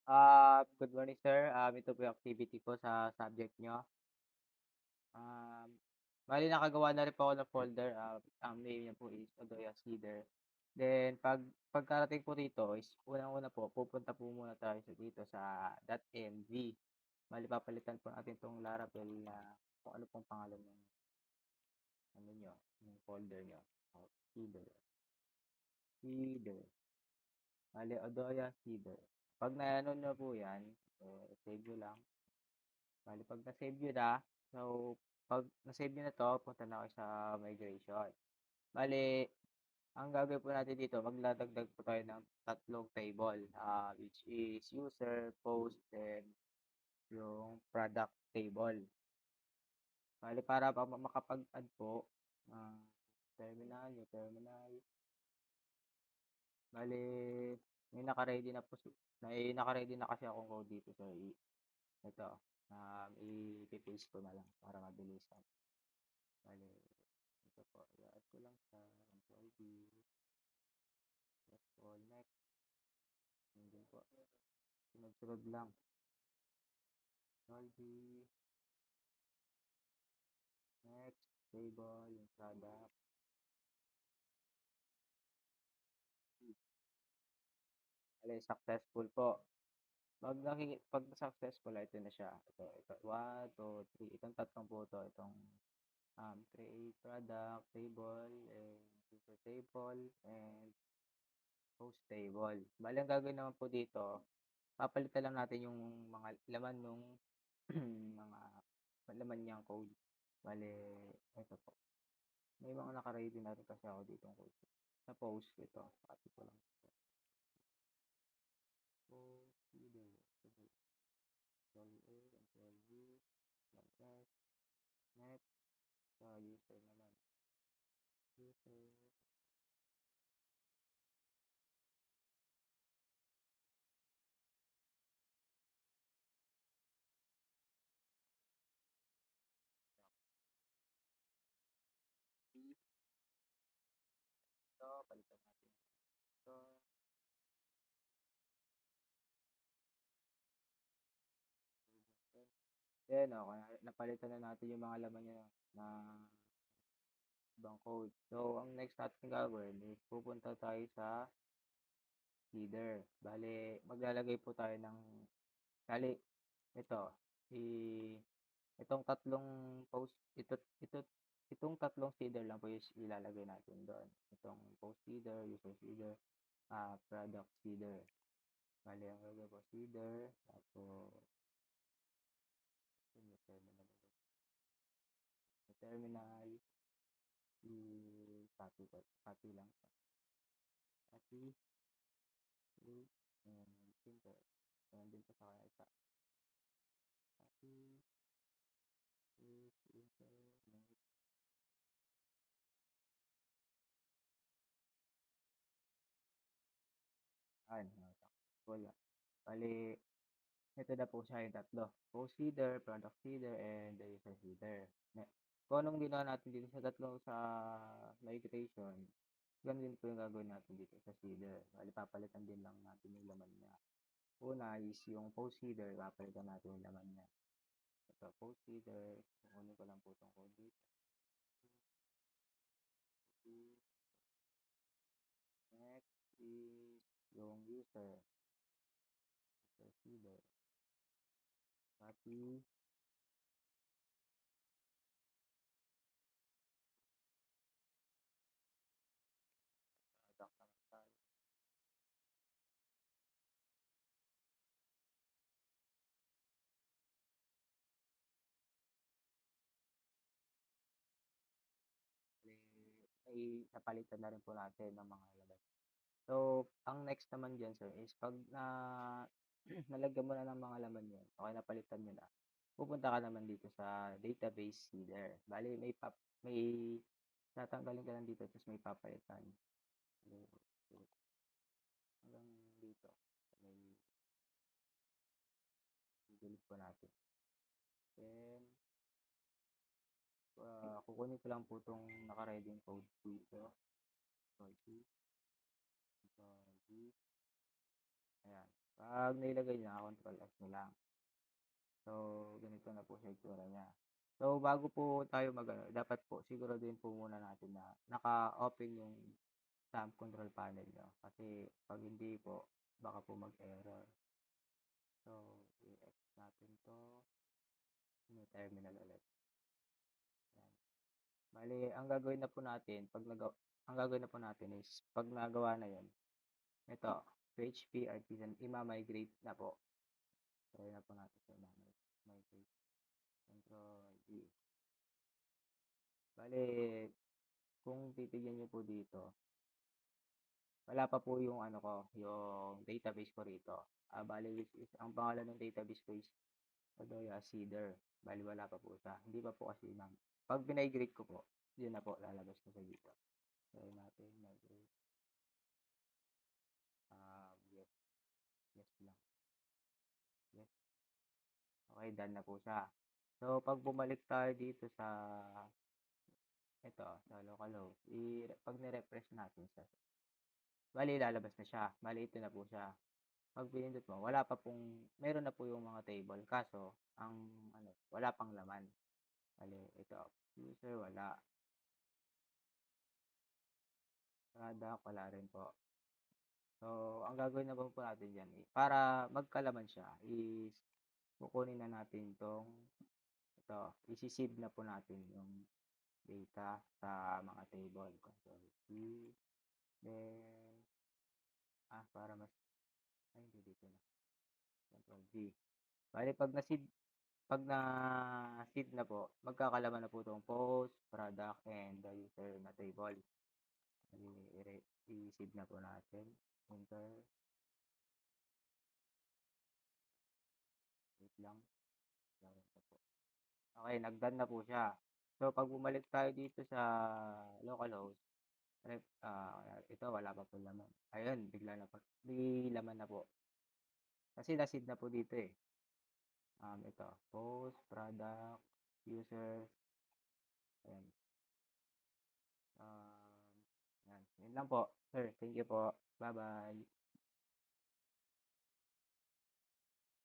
Good morning sir. Ito po yung activity ko sa subject niyo. Bale nakagawa na rin po ako ng folder, ang name niya po is Odoya Cedar. Then pagkarating po rito is unang-una po pupunta po muna tayo dito sa .mv. Bale papalitan po natin 'tong Laravel na kung ano pong pangalan ng ano niyo, ng folder niyo. Cedar, Cedar. Bale Odoya Cedar. 'Pag na-ano niyo po 'yan, save niyo lang. Bale 'pag na-save niyo na, so 'pag na-save niyo na 'to, punta na kayo sa migration. Bale, ang gagawin po natin dito, magdadagdag po tayo ng tatlong table, which is user, post, and yung product table. Bale, para makapag-add po, ah, yung terminal. Bale, may naka-ready na kasi akong code dito. So, ito, i-paste ko na lang para mabilisan. Bale, ito po, i-add ko lang sa control V, all next, yun din po, sunod-sunod lang, control V, next, table, yung product, bale, successful po. Pag successful, ito na siya. Ito, 1, 2, 3. Itong tatlong po ito. Itong create product table, and user table, and host table. Bale, ang gagawin naman po dito, papalitan lang natin yung mga laman nung mga laman niyang code. Bale, ito po. May mga naka-ready na rin kasi ako dito ng code. Sa post, ito. Copy ko lang. Post, video. Control A, Control V, Control S, next, sa user naman. User, ito, palitan natin ito. Then, okay, napalitan na natin yung mga laman niya na ibang code. So, ang next natin gagawin is pupunta tayo sa header. Bale, maglalagay po tayo ng, bale, ito, i, itong tatlong post, itong tatlong header lang po is ilalagay natin doon. Itong post header, user header, product header. Bale, ang gagawin po header, tapos, terminal, i-copy ko, copy lang. Copy, paste, and enter. Ayan din po sa kanya isa. Copy, paste, enter, next. Ayan, wala. Bali, ito na po siya yung tatlo. Post header, product header, and the user header. Kung anong ginawa natin dito sa tatlo sa migration, ganun din po yung gagawin natin dito sa header. Bali, papalitan din lang natin yung laman niya. Una is yung post header, papalitan natin yung laman niya. Ito, post header, kukunin ko lang po itong code dito. Next is yung user header. Copy, product naman tayo. Ay napalitan na rin po natin ng mga laman. So, ang next naman dyan sir is pag nalagyan mo na ng mga laman yun, okay, napalitan nyo na, pupunta ka naman dito sa database header. Bali, may tatanggalin ka lang dito, tapos may papalitan. Hanggang dito. May delete po natin. Then, kukunin ko lang po itong naka-ready code dito. Control C. Control V. Ayan. 'Pag nailagay niyo na, control S niyo lang. So, ganito na po siya itsura niya. So, bago po tayo mag-ano, dapat po siguraduhin po muna natin na naka-open yung thumb control panel niyo. Kasi 'pag hindi po, baka po mag-error. So, i-X natin 'to, new terminal ulit, yan. Bale ang gagawin na po natin 'pag ang gagawin na po natin is 'pag nagawa na 'yun, ito, PHP artisan ima-migrate na po. Try na po natin sa migrate, control V. Bale, kung titignan niyo po dito, wala pa po yung ano ko, yung database ko rito. Bale which is ang pangalan ng database ko is Odoya Seeder. Bale wala pa po siya. Hindi pa po kasi 'pag migrate ko po, yun na po lalabas na siya dito. Try natin migrate. Yes, yes lang. Yes. Okay, done na po siya. So, 'pag bumalik tayo dito sa ito, sa localhost, 'pag ni-refresh natin siya, bale lalabas na siya. Bale ito na po siya. 'Pag pinindot mo, wala pa pong meron na po yung mga table kaso ang ano, wala pang laman. Bale ito, user wala, product wala rin po. So, ang gagawin naman po natin diyan, para magkalaman siya is kukunin na natin 'tong ito, isi-sieve na po natin yung data sa mga table. Control C, then, para mas hindi dito na, control V. Bale 'pag na-sieve na po, magkakalaman na po 'tong post, product, and the user na table. I-sieve na po natin. Enter, wait lang. Okay, nag-done na po siya. So, 'pag bumalik tayo dito sa localhost, ito wala pa po laman. Ayun, bigla na po may laman na po. Kasi na-seed na po dito, eh. Ito, post, product, users, ayan. Um, 'Yan, 'yun lang po. Sir, thank you po. Bye-bye.